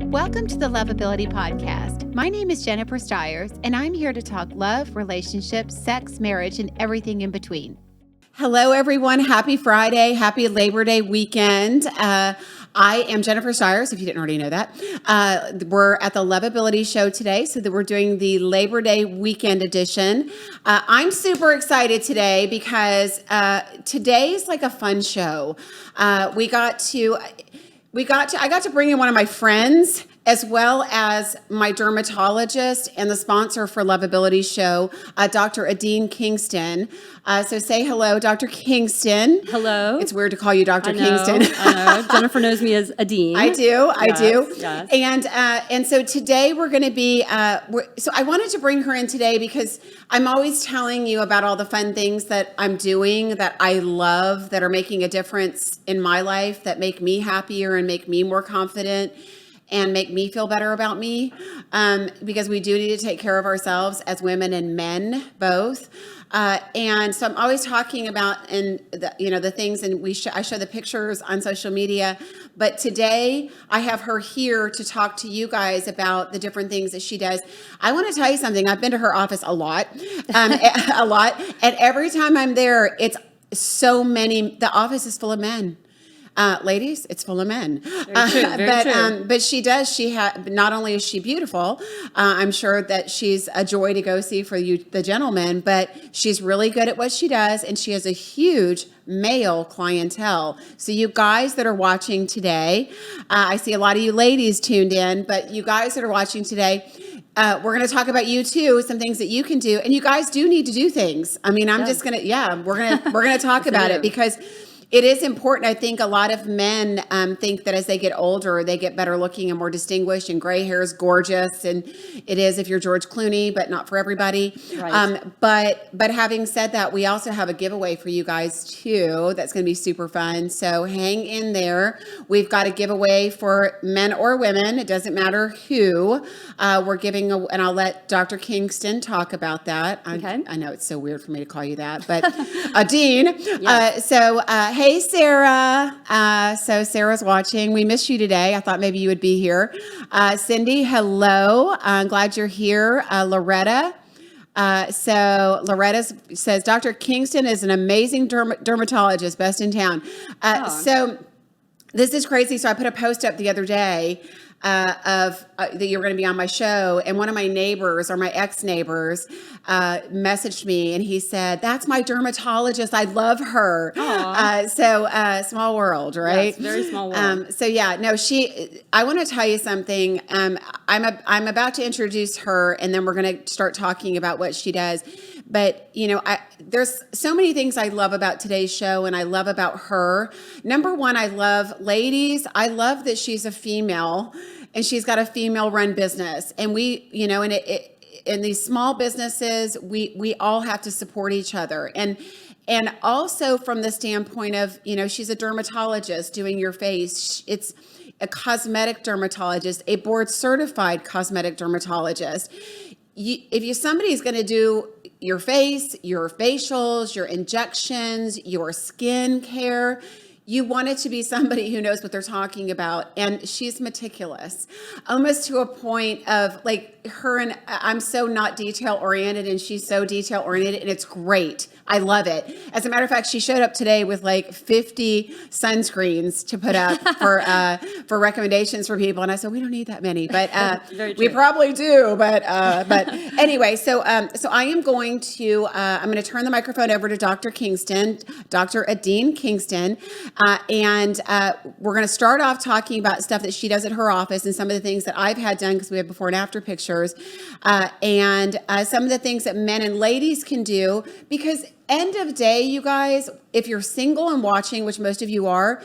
Welcome to the Lovability Podcast. My name is Jennifer Stiers, and I'm here to talk love, relationships, sex, marriage, and everything in between. Hello, everyone. Happy Friday. Happy Labor Day weekend. I am Jennifer Stiers, if you didn't already know that. We're at the Lovability Show today, so that we're doing the Labor Day weekend edition. I'm super excited today because today's like a fun show. I got to bring in one of my friends, as well as my dermatologist and the sponsor for Lovability Show, Dr. Adine Kingston. So say hello, Dr. Kingston. Hello. It's weird to call you Dr. Kingston. I know. Jennifer knows me as Adine. I do. Yes. And so today we're going to be, so I wanted to bring her in today because I'm always telling you about all the fun things that I'm doing that I love, that are making a difference in my life, that make me happier and make me more confident and make me feel better about me, because we do need to take care of ourselves as women and men both. And so I'm always talking about the things, and I show the pictures on social media. But today I have her here to talk to you guys about the different things that she does. I want to tell you something. I've been to her office a lot, and every time I'm there, it's so many. The office is full of men. Ladies, it's full of men. Very true. But she does. Not only is she beautiful, I'm sure that she's a joy to go see for you, the gentlemen, but she's really good at what she does, and she has a huge male clientele. So you guys that are watching today, I see a lot of you ladies tuned in, but you guys that are watching today, we're going to talk about you too, some things that you can do, and you guys do need to do things. I mean, we're going to talk about it because it is important. I think a lot of men think that as they get older, they get better looking and more distinguished, and gray hair is gorgeous, and it is if you're George Clooney, but not for everybody. Right. But having said that, we also have a giveaway for you guys too. That's going to be super fun. So hang in there. We've got a giveaway for men or women. It doesn't matter who. We're giving, and I'll let Dr. Kingston talk about that. Okay. I know it's so weird for me to call you that, but Dean. Yes. Hey, Sarah. So Sarah's watching. We missed you today. I thought maybe you would be here. Cindy, hello. I'm glad you're here. Loretta. So Loretta says, Dr. Kingston is an amazing dermatologist, best in town. So this is crazy. So I put a post up the other day that you were going to be on my show, and one of my neighbors, or my ex-neighbors, messaged me, and he said, "That's my dermatologist. I love her." Small world, right? Yes, very small world. I want to tell you something. I'm about to introduce her, and then we're going to start talking about what she does. But, there's so many things I love about today's show, and I love about her. Number one, I love that she's a female, and she's got a female-run business. And we, in these small businesses, we all have to support each other. And also from the standpoint of, she's a dermatologist doing your face. It's a cosmetic dermatologist, a board-certified cosmetic dermatologist. If somebody's going to do your face, your facials, your injections, your skin care, you want it to be somebody who knows what they're talking about. And she's meticulous, almost to a point of like her, and I'm so not detail oriented, and she's so detail oriented, and it's great. I love it. As a matter of fact, she showed up today with like 50 sunscreens to put up for recommendations for people, and I said we don't need that many, but we probably do. But anyway, so I am going to I'm going to turn the microphone over to Dr. Kingston, Dr. Adine Kingston, and we're going to start off talking about stuff that she does at her office and some of the things that I've had done because we have before and after pictures, and some of the things that men and ladies can do because. End of day, you guys, if you're single and watching, which most of you are,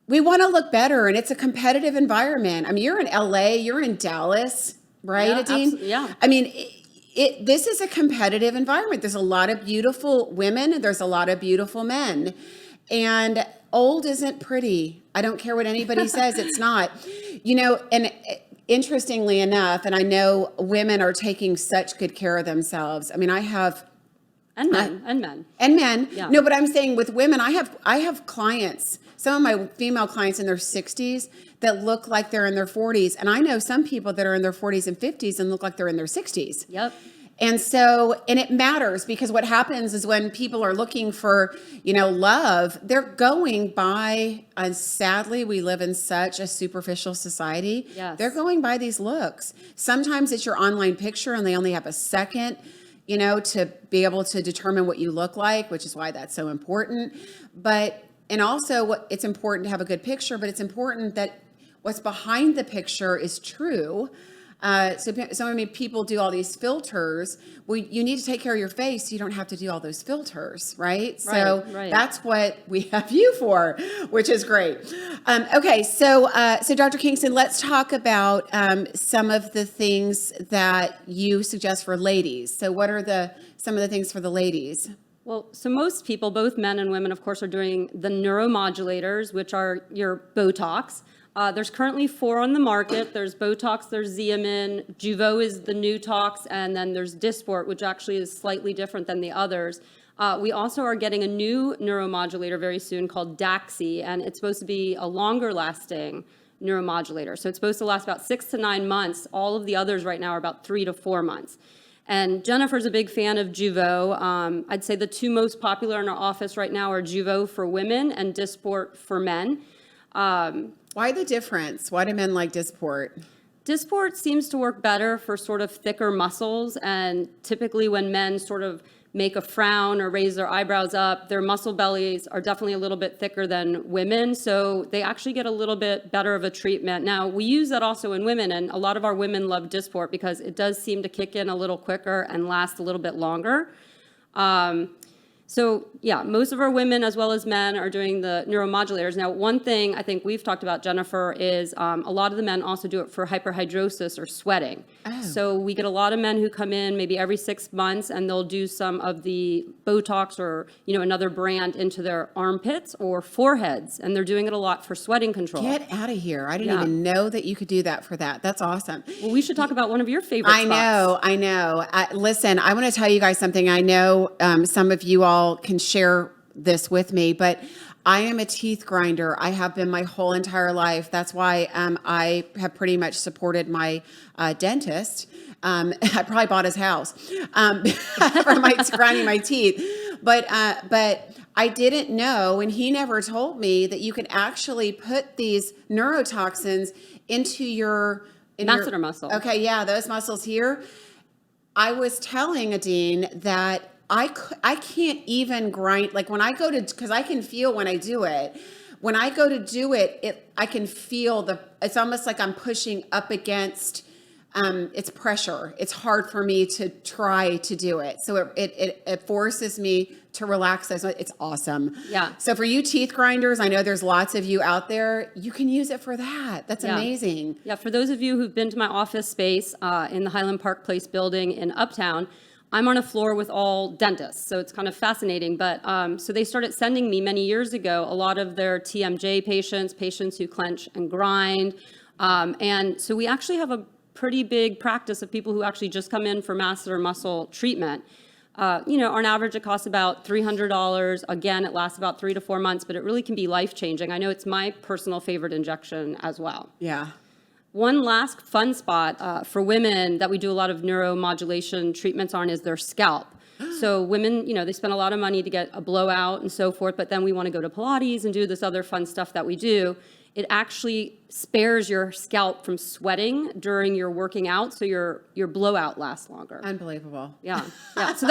we want to look better, and it's a competitive environment. I mean, you're in LA, you're in Dallas, right, Adine? Yeah. I mean, this is a competitive environment. There's a lot of beautiful women, there's a lot of beautiful men, and old isn't pretty. I don't care what anybody says, it's not. And interestingly enough, and I know women are taking such good care of themselves. I mean, I have... And men. Yeah. No, but I'm saying with women, I have clients some of my female clients in their 60s that look like they're in their 40s. And I know some people that are in their 40s and 50s and look like they're in their 60s. Yep. And so, and it matters because what happens is when people are looking for, love, they're going by, and sadly, we live in such a superficial society. Yes. They're going by these looks. Sometimes it's your online picture and they only have a second, to be able to determine what you look like, which is why that's so important. And also it's important to have a good picture, but it's important that what's behind the picture is true. So many people do all these filters. Well, you need to take care of your face so you don't have to do all those filters, right? So that's what we have you for, which is great. Okay, so Dr. Kingston, let's talk about some of the things that you suggest for ladies. So what are some of the things for the ladies? Well, so most people, both men and women, of course, are doing the neuromodulators, which are your Botox. There's currently 4 on the market. There's Botox, there's Xeomin, Jeuveau is the new tox, and then there's Dysport, which actually is slightly different than the others. We also are getting a new neuromodulator very soon called Daxi, and it's supposed to be a longer lasting neuromodulator. So it's supposed to last about 6 to 9 months. All of the others right now are about 3 to 4 months. And Jennifer's a big fan of Jeuveau. I'd say the 2 most popular in our office right now are Jeuveau for women and Dysport for men. Why the difference? Why do men like Dysport? Dysport seems to work better for sort of thicker muscles, and typically when men sort of make a frown or raise their eyebrows up, their muscle bellies are definitely a little bit thicker than women, so they actually get a little bit better of a treatment. Now, we use that also in women, and a lot of our women love Dysport because it does seem to kick in a little quicker and last a little bit longer. So yeah, most of our women as well as men are doing the neuromodulators. Now, one thing I think we've talked about, Jennifer, is a lot of the men also do it for hyperhidrosis or sweating. Oh. So we get a lot of men who come in maybe every 6 months and they'll do some of the Botox or another brand into their armpits or foreheads, and they're doing it a lot for sweating control. Get out of here. I didn't even know that you could do that for that. That's awesome. Well, we should talk about one of your favorite spots. I know. Listen, I want to tell you guys something. I know some of you all can share this with me, but I am a teeth grinder. I have been my whole entire life. That's why I have pretty much supported my dentist. I probably bought his house from grinding my teeth. But I didn't know, and he never told me that you can actually put these neurotoxins into your masseter muscle. Okay, yeah, those muscles here. I was telling Adine that I can't even grind, like when I go to, because I can feel when I do it. When I go to do it, I can feel it's almost like I'm pushing up against it's pressure. It's hard for me to try to do it. So it forces me to relax. It's awesome. Yeah. So for you teeth grinders, I know there's lots of you out there, you can use it for that. That's amazing. Yeah. For those of you who've been to my office space in the Highland Park Place building in Uptown, I'm on a floor with all dentists, so it's kind of fascinating. But so they started sending me many years ago a lot of their TMJ patients who clench and grind. And so we actually have a pretty big practice of people who actually just come in for masseter muscle treatment. On average, it costs about $300. Again, it lasts about 3 to 4 months, but it really can be life-changing. I know it's my personal favorite injection as well. Yeah. One last fun spot for women that we do a lot of neuromodulation treatments on is their scalp. So women, they spend a lot of money to get a blowout and so forth, but then we want to go to Pilates and do this other fun stuff that we do. It actually spares your scalp from sweating during your working out, so your blowout lasts longer. Unbelievable. Yeah. So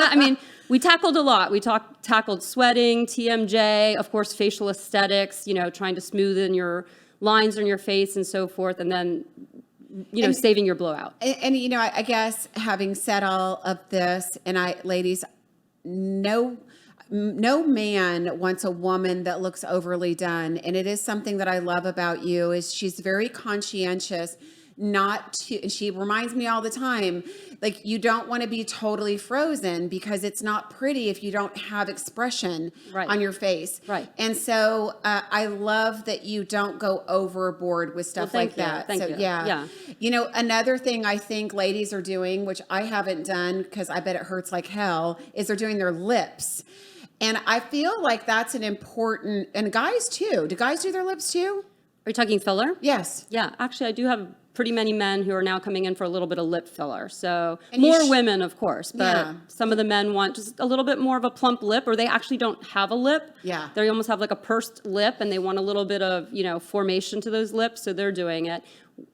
we tackled a lot. We tackled sweating, TMJ, of course, facial aesthetics, trying to smoothen your lines on your face and so forth, and then, saving your blowout. And I guess having said all of this, and ladies, no man wants a woman that looks overly done. And it is something that I love about you is she's very conscientious and she reminds me all the time, like, you don't want to be totally frozen because it's not pretty if you don't have expression on your face. Right. And so I love that you don't go overboard with stuff like that. Thank you. Yeah. Another thing I think ladies are doing, which I haven't done because I bet it hurts like hell, is they're doing their lips. And I feel like that's an important, and guys too. Do guys do their lips too? Are you talking filler? Yes. Yeah, actually, I do have pretty many men who are now coming in for a little bit of lip filler. So And you more women, of course, but Yeah. some of the men want just a little bit more of a plump lip, or they actually don't have a lip. Yeah. They almost have like a pursed lip, and they want a little bit of, formation to those lips, so they're doing it.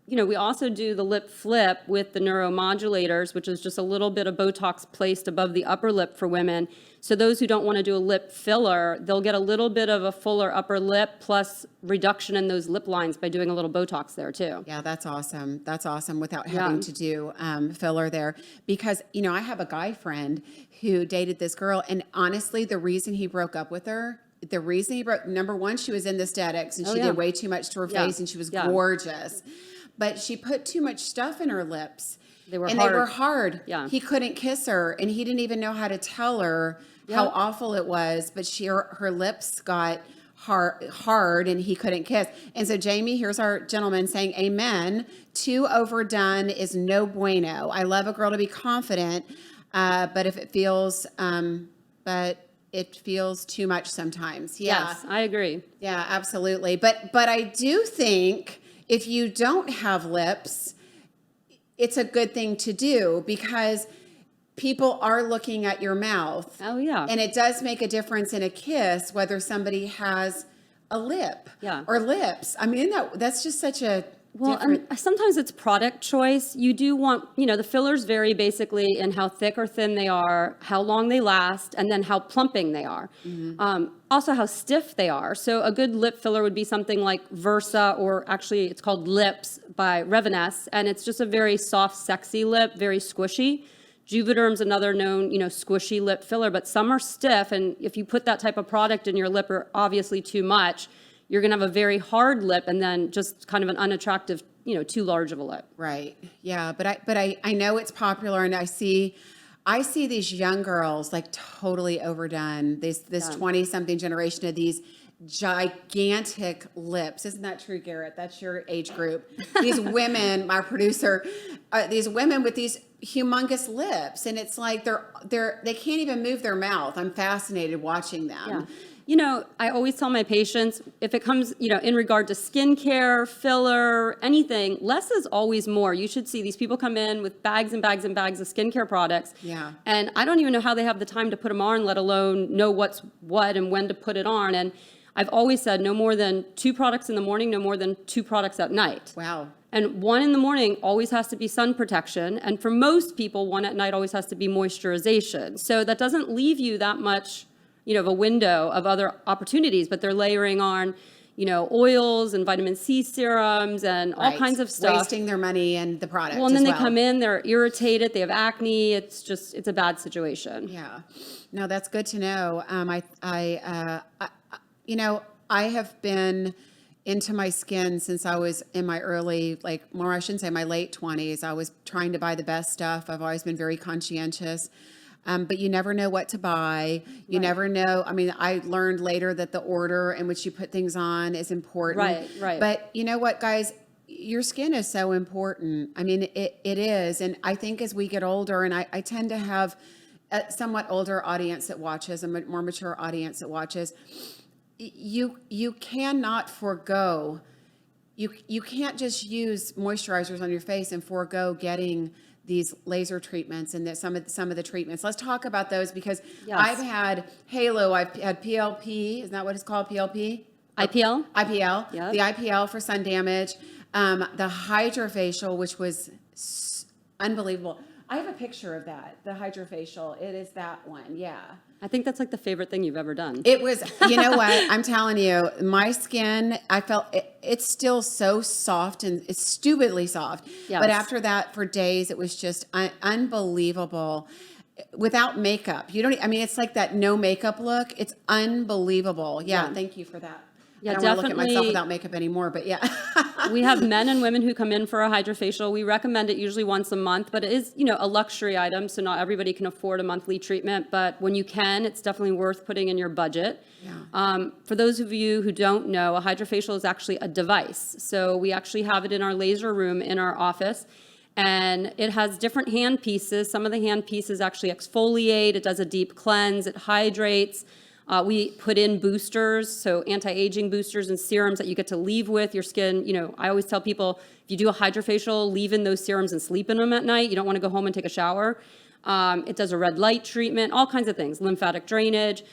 We also do the lip flip with the neuromodulators, which is just a little bit of Botox placed above the upper lip for women. So those who don't want to do a lip filler, they'll get a little bit of a fuller upper lip plus reduction in those lip lines by doing a little Botox there too. Yeah, that's awesome. That's awesome without having to do filler there. Because, I have a guy friend who dated this girl. And honestly, the reason he broke up with her, number one, she was in the aesthetics and she did way too much to her face and she was gorgeous. But she put too much stuff in her lips. They were hard. Yeah. He couldn't kiss her and he didn't even know how to tell her how awful it was. But her lips got hard and he couldn't kiss. And so Jamie, here's our gentleman saying amen. Too overdone is no bueno. I love a girl to be confident, but if it feels too much sometimes. Yeah. Yes, I agree. Yeah, absolutely. But I do think if you don't have lips, it's a good thing to do because people are looking at your mouth. Oh, yeah. And it does make a difference in a kiss whether somebody has a lip or lips. I mean, that's just such a different... and sometimes it's product choice. You do want, the fillers vary basically in how thick or thin they are, how long they last, and then how plumping they are. Also how stiff they are. So a good lip filler would be something like Versa, or actually it's called Lips by Reveness, and it's just a very soft, sexy lip, very squishy. Juvederm's another known, squishy lip filler, but some are stiff, and if you put that type of product in your lip or obviously too much, you're going to have a very hard lip and then just kind of an unattractive, too large of a lip. Right. Yeah. But I know it's popular and I see these young girls like totally overdone. This 20-something generation of these gigantic lips. Isn't that true, Garrett? That's your age group. These women, my producer, these women with these humongous lips. And it's like they can't even move their mouth. I'm fascinated watching them. Yeah. I always tell my patients, if it comes, in regard to skincare, filler, anything, less is always more. You should see these people come in with bags and bags and bags of skincare products. Yeah. And I don't even know how they have the time to put them on, let alone know what's what and when to put it on. And I've always said no more than 2 products in the morning, no more than 2 products at night. Wow. And 1 in the morning always has to be sun protection. And for most people, 1 at night always has to be moisturization. So that doesn't leave you that much, of a window of other opportunities, but they're layering on, oils and vitamin C serums and all kinds of stuff. Wasting their money and the product. Well, and then they come in, they're irritated, they have acne. It's a bad situation. Yeah. No, that's good to know. I have been into my skin since I was in my I shouldn't say my late 20s. I was trying to buy the best stuff. I've always been very conscientious. But you never know what to buy. You never know. I mean, I learned later that the order in which you put things on is important. Right. But you know what, guys? Your skin is so important. I mean, it is. And I think as we get older, and I tend to have a somewhat older audience that watches, a more mature audience that watches, you cannot forego. You can't just use moisturizers on your face and forego getting these laser treatments and some of the treatments. Let's talk about those because I've had Halo, I've had PLP, isn't that what it's called, PLP? IPL? IPL, Yep. the IPL for sun damage, the Hydrafacial, which was unbelievable. I have a picture of that, the Hydrafacial. It is that one, yeah. I think that's like the favorite thing you've ever done. It was, you know what, I'm telling you, my skin, I felt, it's still so soft and it's stupidly soft. Yes. But after that, for days, it was just unbelievable. Without makeup. It's like that no makeup look. It's unbelievable. Yeah. Thank you for that. Yeah, I don't want to look at definitely. myself without makeup anymore, but yeah. We have men and women who come in for a Hydrafacial. We recommend it usually once a month, but it is, a luxury item, so not everybody can afford a monthly treatment. But when you can, it's definitely worth putting in your budget. Yeah. For those of you who don't know, a Hydrafacial is actually a device. So we actually have it in our laser room in our office. And it has different hand pieces. Some of the hand pieces actually exfoliate. It does a deep cleanse. It hydrates. We put in boosters, so anti-aging boosters and serums that you get to leave with your skin. I always tell people, if you do a hydrofacial, leave in those serums and sleep in them at night. You don't want to go home and take a shower. It does a red light treatment, all kinds of things, lymphatic drainage.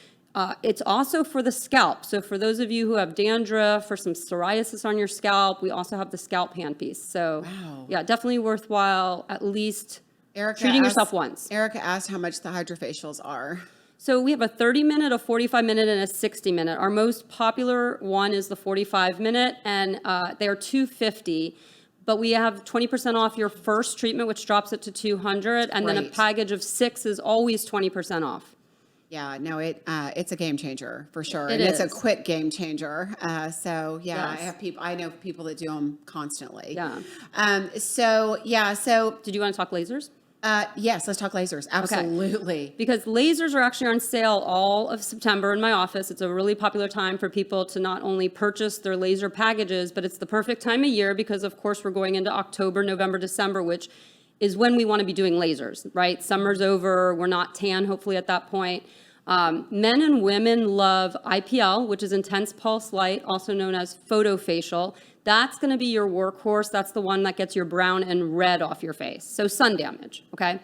It's also for the scalp. So for those of you who have dandruff, for some psoriasis on your scalp, we also have the scalp handpiece. So Wow. yeah, definitely worthwhile at least Erica treating asked- yourself once. Erica asked how much the Hydrafacials are. So we have a 30-minute, a 45-minute, and a 60-minute. Our most popular one is the 45-minute, and they are $250. But we have 20% off your first treatment, which drops it to $200, and then a Great. package of 6 is always 20% off. Yeah, no, it's a game changer for sure, It and it's a is. quick game changer. So yeah, Yes. I know people that do them constantly. Yeah. So Did you want to talk lasers? yes, let's talk lasers. Absolutely. Because lasers are actually on sale all of September in my office. It's a really popular time for people to not only purchase their laser packages, but it's the perfect time of year because, of course, we're going into October, November, December, which is when we want to be doing lasers, right? Summer's over. We're not tan, hopefully, at that point. Men and women love IPL, which is intense pulse light, also known as photofacial. That's going to be your workhorse. That's the one that gets your brown and red off your face. So sun damage, okay?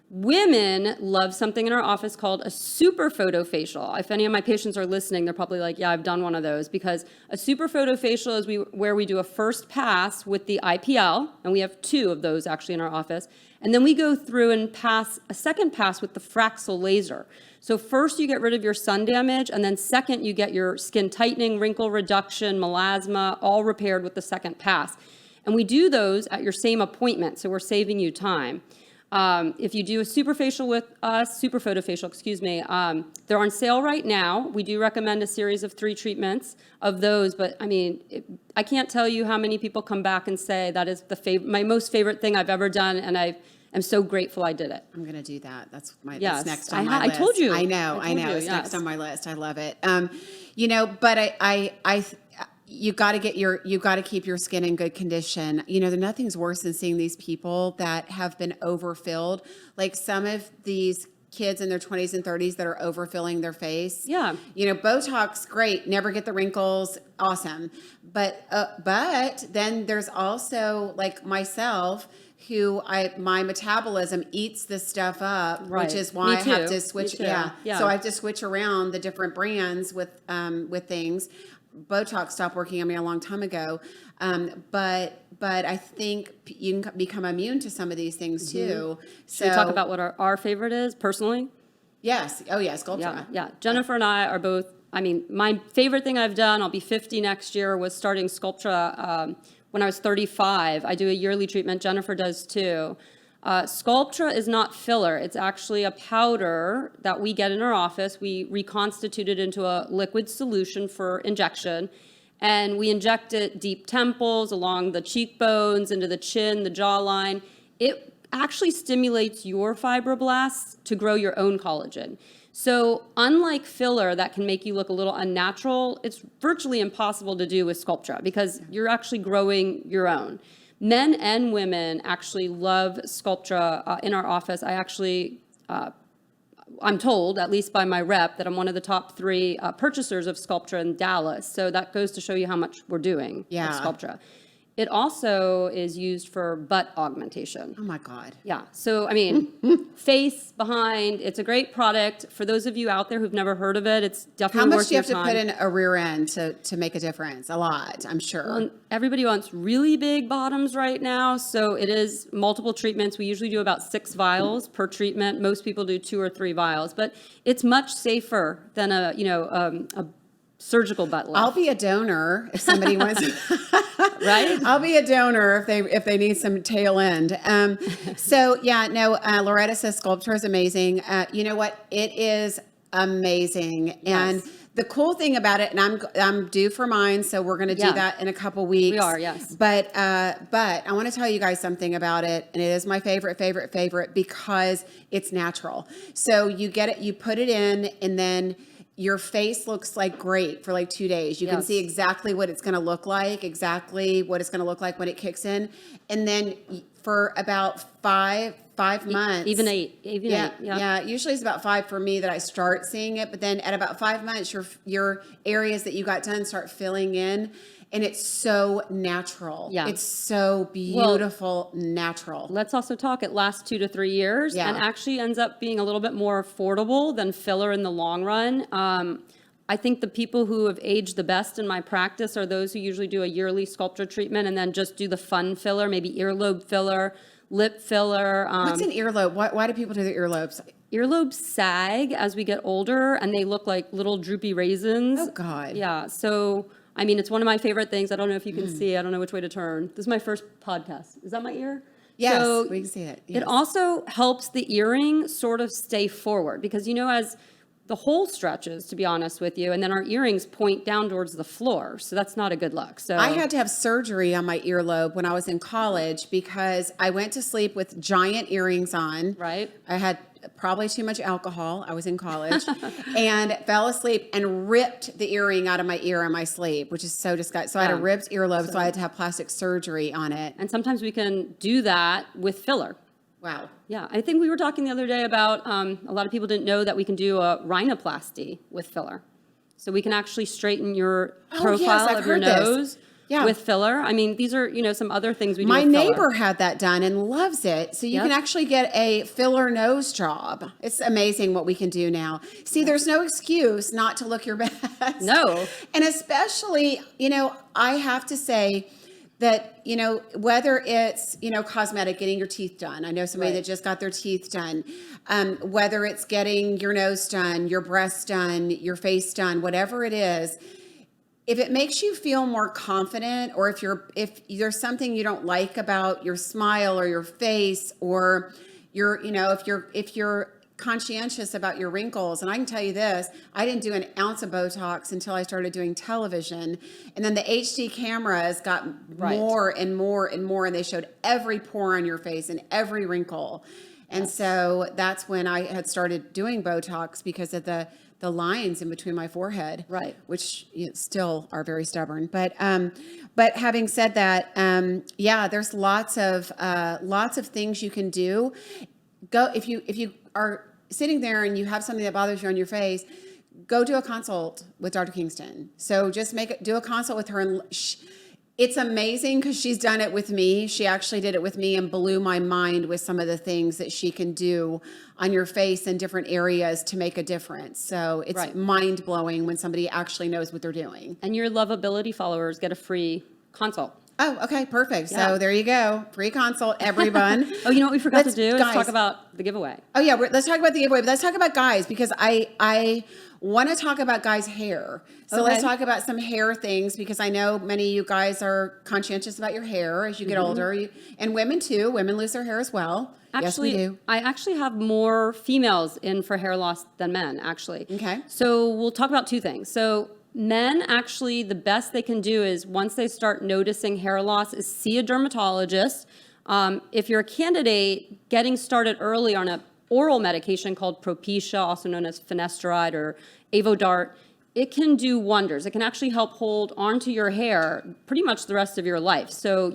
Women love something in our office called a super photofacial. If any of my patients are listening, they're probably like, yeah, I've done one of those, because a super photofacial is where we do a first pass with the IPL, and we have 2 of those actually in our office, and then we go through and pass a second pass with the Fraxel laser. So first you get rid of your sun damage, and then second you get your skin tightening, wrinkle reduction, melasma, all repaired with the second pass. And we do those at your same appointment, so we're saving you time. If you do a super photofacial, excuse me, they're on sale right now. We do recommend a series of 3 treatments of those, but I mean, I can't tell you how many people come back and say that is my most favorite thing I've ever done, and I'm so grateful I did it. I'm going to do that. That's Yes, next on my I list. told you. I know. I told you, It's next yes. on my list. I love it. But you got to keep your skin in good condition. Nothing's worse than seeing these people that have been overfilled. Like some of these kids in their 20s and 30s that are overfilling their face. Yeah. Botox, great. Never get the wrinkles. Awesome. But then there's also like myself, who my metabolism eats this stuff up, Right. which is why Me I have too. to switch. Me too. Yeah. Yeah. So I have to switch around the different brands with things. Botox stopped working on me a long time ago. But I think you can become immune to some of these things too. Should we talk about what our favorite is personally? Yes. Oh yeah, Sculptra. Yeah. Jennifer and I are both, my favorite thing I've done, I'll be 50 next year, was starting Sculptra when I was 35. I do a yearly treatment. Jennifer does too. Sculptra is not filler. It's actually a powder that we get in our office. We reconstitute it into a liquid solution for injection, and we inject it deep temples, along the cheekbones, into the chin, the jawline. It actually stimulates your fibroblasts to grow your own collagen. So unlike filler that can make you look a little unnatural, it's virtually impossible to do with Sculptra because you're actually growing your own. Men and women actually love Sculptra in our office. I'm told, at least by my rep, that I'm one of the top 3 purchasers of Sculptra in Dallas. So that goes to show you how much we're doing with Sculptra. It also is used for butt augmentation. Oh my God. Yeah. So, face, behind, it's a great product. For those of you out there who've never heard of it, it's How definitely much worth do you your have to time. put in a rear end to make a difference? A lot, I'm sure. Well, everybody wants really big bottoms right now, so it is multiple treatments. We usually do about 6 vials per treatment. Most people do 2 or 3 vials, but it's much safer than a surgical butt lift. I'll be a donor if somebody wants. Right? I'll be a donor if they need some tail end. Loretta says Sculptra is amazing. You know what? It is amazing. And Yes. the cool thing about it, and I'm due for mine, so we're going to do that in a couple weeks. We are, yes. But I want to tell you guys something about it, and it is my favorite because it's natural. So you get it, you put it in, and then your face looks like great for like 2 days. You can Yes. see exactly what it's going to look like, exactly what it's going to look like when it kicks in. And then for about 5 months. Even 8. Even Yeah, 8. yeah. Usually it's about 5 for me that I start seeing it, but then at about 5 months, your areas that you got done start filling in, and it's so natural. Yeah. It's so beautiful, natural. Let's also talk, it lasts 2 to 3 years Yeah. and actually ends up being a little bit more affordable than filler in the long run. I think the people who have aged the best in my practice are those who usually do a yearly sculpture treatment and then just do the fun filler, maybe earlobe filler, lip filler. What's an earlobe? Why do people do the earlobes? Earlobes sag as we get older and they look like little droopy raisins. Oh, God. Yeah. So, I mean, it's one of my favorite things. I don't know if you can see. I don't know which way to turn. This is my first podcast. Is that my ear? Yes, So we can see it. Yes. It also helps the earring sort of stay forward because, as the hole stretches, to be honest with you, and then our earrings point down towards the floor. So that's not a good look. So I had to have surgery on my earlobe when I was in college because I went to sleep with giant earrings on. Right. I had probably too much alcohol. I was in college and fell asleep and ripped the earring out of my ear in my sleep, which is so disgusting. So I had a ripped earlobe, so I had to have plastic surgery on it. And sometimes we can do that with filler. Wow. Yeah, I think we were talking the other day about a lot of people didn't know that we can do a rhinoplasty with filler. So we can actually straighten your profile I've of your heard this. nose with filler. I mean, these are, some other things we do My with filler. neighbor had that done and loves it. So you can actually get a filler nose job. It's amazing what we can do now. See, there's no excuse not to look your best. No. And especially, I have to say that, whether it's, cosmetic, getting your teeth done. I know somebody that just got their teeth done. Whether it's getting your nose done, your breasts done, your face done, whatever it is, if it makes you feel more confident, or if there's something you don't like about your smile or your face, or if you're conscientious about your wrinkles, and I can tell you this, I didn't do an ounce of Botox until I started doing television, and then the HD cameras got more and more and more, and they showed every pore on your face and every wrinkle, and so that's when I had started doing Botox because of the lines in between my forehead, which still are very stubborn. But having said that, there's lots of things you can do. Go if you are sitting there and you have something that bothers you on your face, go do a consult with Dr. Kingston. So just do a consult with her, and it's amazing because she's done it with me. She actually did it with me and blew my mind with some of the things that she can do on your face in different areas to make a difference. So it's mind blowing when somebody actually knows what they're doing. And your Lovability followers get a free consult. Oh, okay, perfect. Yeah. So there you go. Free consult, everyone. Oh, you know what we forgot to do? Guys, Let's talk about the giveaway. Oh, yeah, let's talk about the giveaway. But let's talk about guys, because I want to talk about guys' hair. So let's talk about some hair things, because I know many of you guys are conscientious about your hair as you get older. And women, too. Women lose their hair as well. Actually, yes, we do. I actually have more females in for hair loss than men, actually. Okay. So we'll talk about two things. So men, actually, the best they can do is once they start noticing hair loss is see a dermatologist. If you're a candidate, getting started early on an oral medication called Propecia, also known as finasteride or Avodart, it can do wonders. It can actually help hold onto your hair pretty much the rest of your life. So,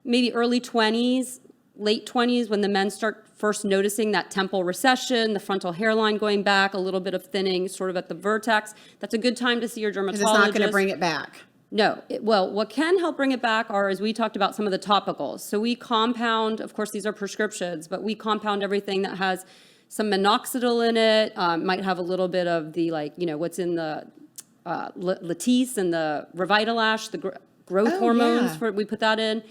maybe early 20s, late 20s, when the men start first noticing that temple recession, the frontal hairline going back, a little bit of thinning sort of at the vertex, that's a good time to see your dermatologist. Because it's not going to bring it back. No. Well, what can help bring it back are, as we talked about, some of the topicals. So we compound, of course, these are prescriptions, but we compound everything that has some minoxidil in it, might have a little bit of the, what's in the Latisse and the Revitalash, the growth hormones, we put that in.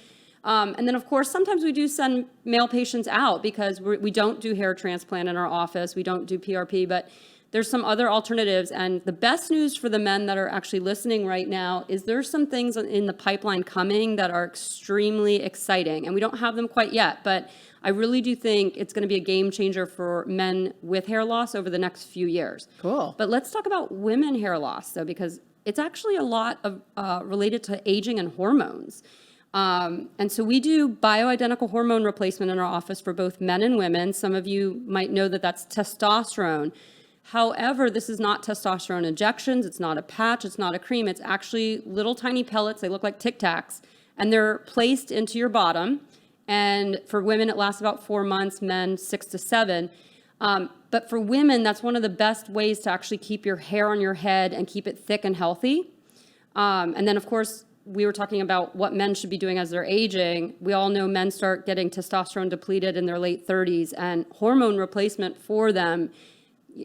And then, of course, sometimes we do send male patients out because we don't do hair transplant in our office. We don't do PRP, but there's some other alternatives. And the best news for the men that are actually listening right now is there's some things in the pipeline coming that are extremely exciting. And we don't have them quite yet, but I really do think it's going to be a game changer for men with hair loss over the next few years. Cool. But let's talk about women hair loss, though, because it's actually a lot of related to aging and hormones. And so we do bioidentical hormone replacement in our office for both men and women. Some of you might know that that's testosterone. However, this is not testosterone injections. It's not a patch. It's not a cream. It's actually little tiny pellets. They look like Tic Tacs, and they're placed into your bottom. And for women, it lasts about 4 months, men 6 to 7. But for women, that's one of the best ways to actually keep your hair on your head and keep it thick and healthy. And then, of course, we were talking about what men should be doing as they're aging. We all know men start getting testosterone depleted in their late 30s, and hormone replacement for them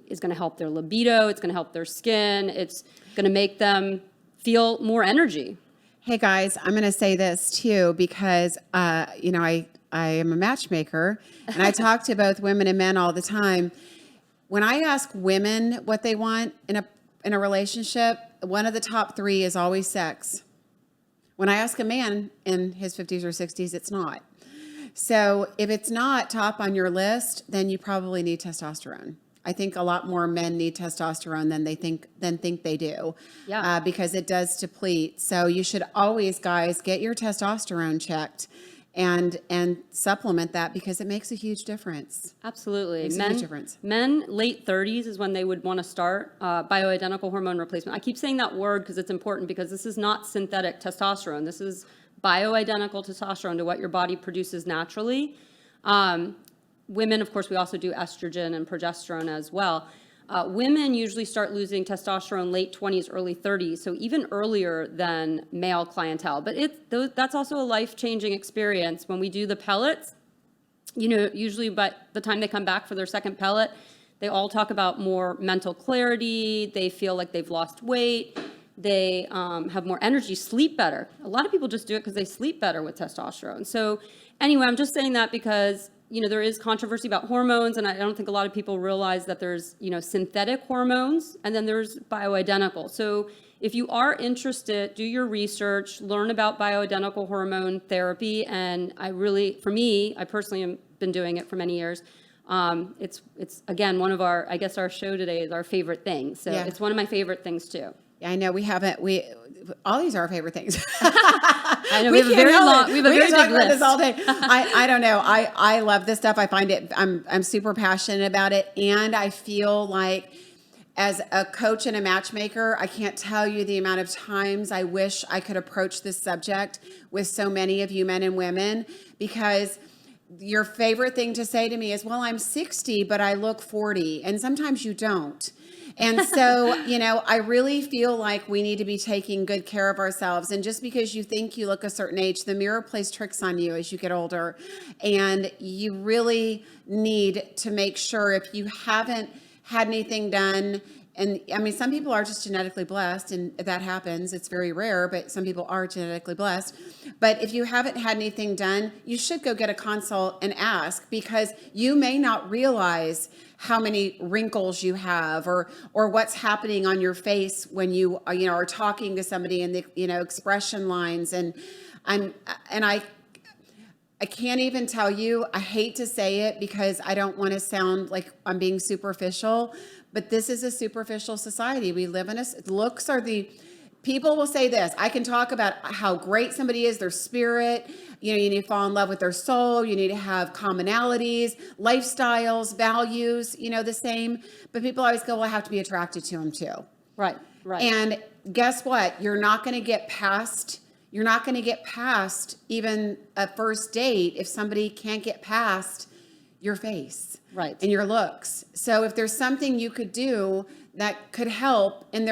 is going to help their libido. It's going to help their skin. It's going to make them feel more energy. Hey guys, I'm going to say this too because I am a matchmaker and I talk to both women and men all the time. When I ask women what they want in a relationship, one of the top 3 is always sex. When I ask a man in his 50s or 60s, it's not. So if it's not top on your list, then you probably need testosterone. I think a lot more men need testosterone than they think they do, because it does deplete. So you should always, guys, get your testosterone checked and supplement that because it makes a huge difference. Absolutely. Makes a huge difference. Men late 30s is when they would want to start bioidentical hormone replacement. I keep saying that word because it's important, because this is not synthetic testosterone. This is bioidentical testosterone to what your body produces naturally. Women, of course, we also do estrogen and progesterone as well. Women usually start losing testosterone late 20s, early 30s, so even earlier than male clientele. But that's also a life-changing experience. When we do the pellets, usually by the time they come back for their second pellet, they all talk about more mental clarity. They feel like they've lost weight. They have more energy, sleep better. A lot of people just do it because they sleep better with testosterone. So anyway, I'm just saying that because there is controversy about hormones, and I don't think a lot of people realize that there's, synthetic hormones, and then there's bioidentical. So if you are interested, do your research, learn about bioidentical hormone therapy, and I personally have been doing it for many years. It's again, one of our show today is our favorite thing. So It's one of my favorite things too. Yeah, I know all these are our favorite things. I know we have a very big list. This all day. I don't know. I love this stuff. I find it. I'm super passionate about it, and I feel like as a coach and a matchmaker, I can't tell you the amount of times I wish I could approach this subject with so many of you men and women, because your favorite thing to say to me is, "Well, I'm 60, but I look 40," and sometimes you don't. And so, I really feel like we need to be taking good care of ourselves. And just because you think you look a certain age, the mirror plays tricks on you as you get older. And you really need to make sure, if you haven't had anything done, and I mean, some people are just genetically blessed, and that happens. It's very rare, but some people are genetically blessed. But if you haven't had anything done, you should go get a consult and ask, because you may not realize how many wrinkles you have, or what's happening on your face when you are talking to somebody, and the expression lines, and I can't even tell you. I hate to say it because I don't want to sound like I'm being superficial, but this is a superficial society. We live in people will say this. I can talk about how great somebody is, their spirit. You need to fall in love with their soul. You need to have commonalities, lifestyles, values, the same. But people always go, well, I have to be attracted to them too. Right. And guess what? You're not going to get past even a first date if somebody can't get past your face. Right. And your looks. So if there's something you could do that could help, and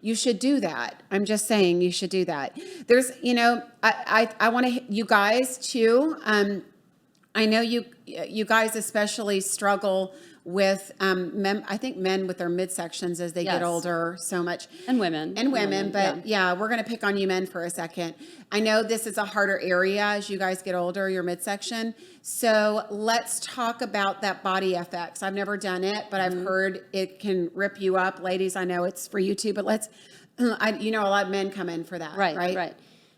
you should do that. I'm just saying you should do that. There's, I want to, you guys too. I know you guys especially struggle with men. I think men with their midsections as they get older so much. And women. But we're going to pick on you men for a second. I know this is a harder area as you guys get older, your midsection. So let's talk about that body FX. I've never done it, but I've heard it can rip you up. Ladies, I know it's for you too, but a lot of men come in for that. Right.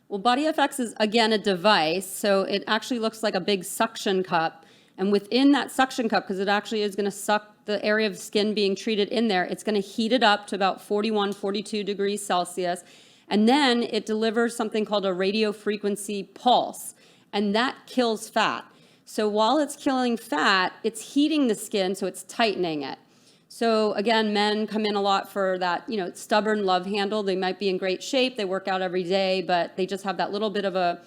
Well, Body FX is, again, a device. So it actually looks like a big suction cup. And within that suction cup, because it actually is going to suck the area of skin being treated in there, it's going to heat it up to about 41, 42 degrees Celsius. And then it delivers something called a radio frequency pulse. And that kills fat. So while it's killing fat, it's heating the skin, so it's tightening it. So again, men come in a lot for that, stubborn love handle. They might be in great shape. They work out every day, but they just have that little bit of a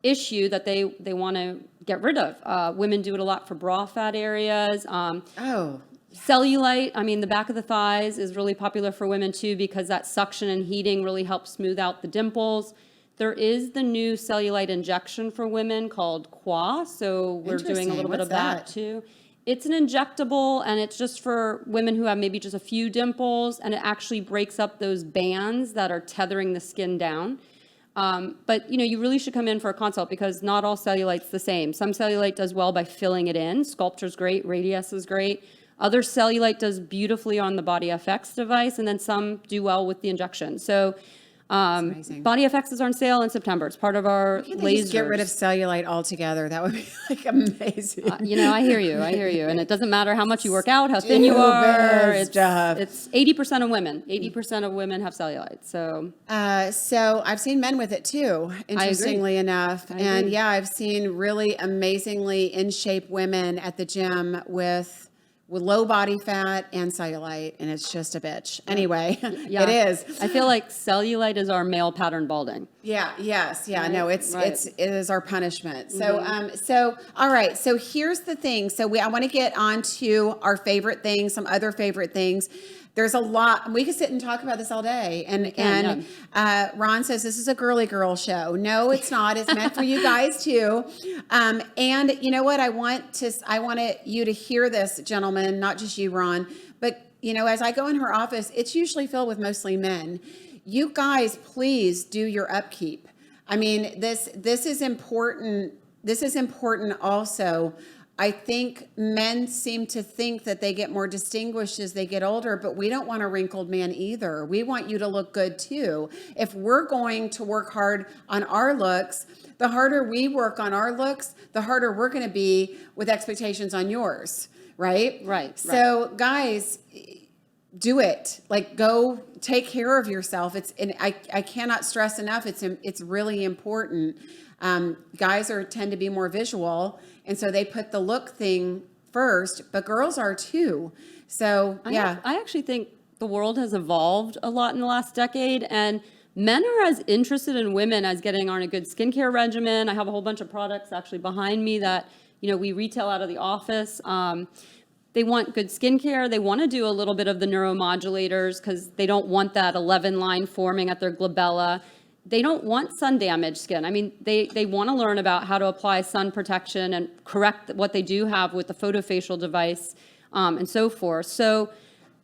issue that they want to get rid of. Women do it a lot for bra fat areas. Oh, Cellulite, I mean, the back of the thighs is really popular for women too, because that suction and heating really helps smooth out the dimples. There is the new cellulite injection for women called Qua, so we're doing a little bit of that too. It's an injectable, and it's just for women who have maybe just a few dimples, and it actually breaks up those bands that are tethering the skin down. But you really should come in for a consult, because not all cellulite's the same. Some cellulite does well by filling it in. Sculpture's great, Radius is great. Other cellulite does beautifully on the Body FX device, and then some do well with the injection. So Body FX is on sale in September. It's part of our can't lasers. they just get rid of cellulite altogether? That would be like amazing. I hear you. And it doesn't matter how much you work out, how thin you are. It's 80% of women. 80% of women have cellulite. So I've seen men with it too, interestingly enough. And yeah, I've seen really amazingly in shape women at the gym with low body fat and cellulite, and it's just a bitch. Anyway, it is. I feel like cellulite is our male pattern balding. Yeah. Yes. Yeah. Right? No. It is our punishment. So so all right. So here's the thing. So I want to get on to our favorite things, some other favorite things. There's a lot. We could sit and talk about this all day. And Ron says this is a girly girl show. No, it's not. It's meant for you guys too. And you know what? I want you to hear this, gentlemen, not just you, Ron. But as I go in her office, it's usually filled with mostly men. You guys, please do your upkeep. I mean, this is important. This is important also. I think men seem to think that they get more distinguished as they get older, but we don't want a wrinkled man either. We want you to look good too. If we're going to work hard on our looks, the harder we work on our looks, the harder we're going to be with expectations on yours, right? Right. So guys, do it. Like, go take care of yourself. I cannot stress enough. It's really important. Guys tend to be more visual, and so they put the look thing first, but girls are too. So yeah. I actually think the world has evolved a lot in the last decade, and men are as interested in women as getting on a good skincare regimen. I have a whole bunch of products actually behind me that, we retail out of the office. They want good skincare. They want to do a little bit of the neuromodulators because they don't want that 11 line forming at their glabella. They don't want sun damaged skin. I mean, they want to learn about how to apply sun protection and correct what they do have with the photofacial device and so forth. So,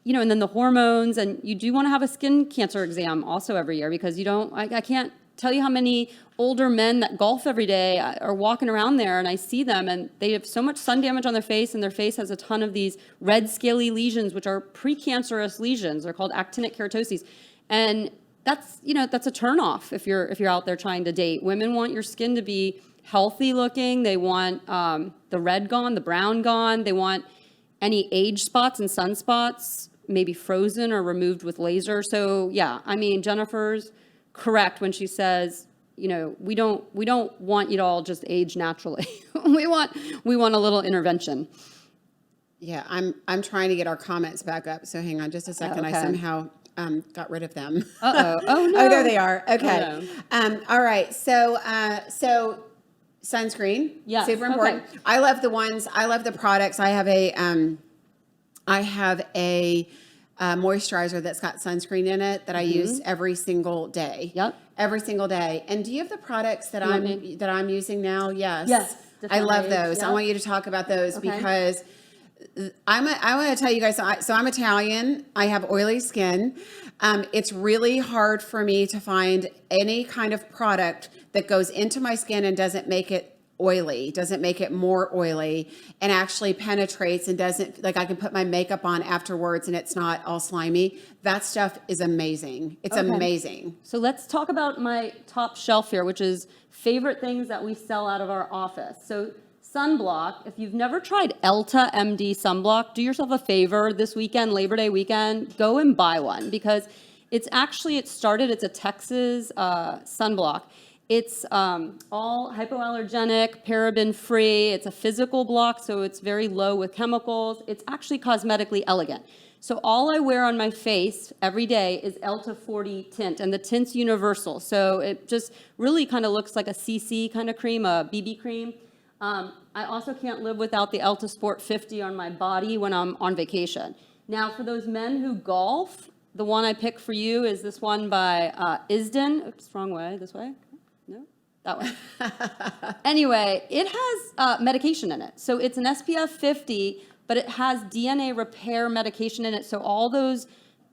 and then the hormones, and you do want to have a skin cancer exam also every year, because I can't tell you how many older men that golf every day are walking around there, and I see them, and they have so much sun damage on their face, and their face has a ton of these red scaly lesions, which are precancerous lesions. They're called actinic keratosis. And that's a turnoff if you're out there trying to date. Women want your skin to be healthy looking. They want the red gone, the brown gone. They want any age spots and sunspots maybe frozen or removed with laser. So yeah, I mean, Jennifer's correct when she says, we don't want you to all just age naturally. we want a little intervention. Yeah, I'm trying to get our comments back up. So hang on just a second. Okay. I somehow got rid of them. Uh-oh. Oh, no. Oh, there they are. Okay. Oh, no. All right. So sunscreen. Yes. Super important. Okay. I love the products. I have a moisturizer that's got sunscreen in it that I use every single day. Yep. Every single day. And do you have the products that I'm using now? Yes. Yes. I love those. Yep. I want you to talk about those because I want to tell you guys, so I'm Italian. I have oily skin. It's really hard for me to find any kind of product that goes into my skin and doesn't make it oily, doesn't make it more oily, and actually penetrates and doesn't, like, I can put my makeup on afterwards and it's not all slimy. That stuff is amazing. It's amazing. So let's talk about my top shelf here, which is favorite things that we sell out of our office. So Sunblock, if you've never tried Elta MD Sunblock, do yourself a favor this weekend, Labor Day weekend, go and buy one, because it's a Texas sunblock. It's all hypoallergenic, paraben-free. It's a physical block, so it's very low with chemicals. It's actually cosmetically elegant. So all I wear on my face every day is Elta 40 tint, and the tint's universal. So it just really kind of looks like a CC kind of cream, a BB cream. I also can't live without the Elta Sport 50 on my body when I'm on vacation. Now, for those men who golf, the one I picked for you is this one by Isden. Oops, wrong way. This way? No? That way. Anyway, it has medication in it. So it's an SPF 50, but it has DNA repair medication in it. So all those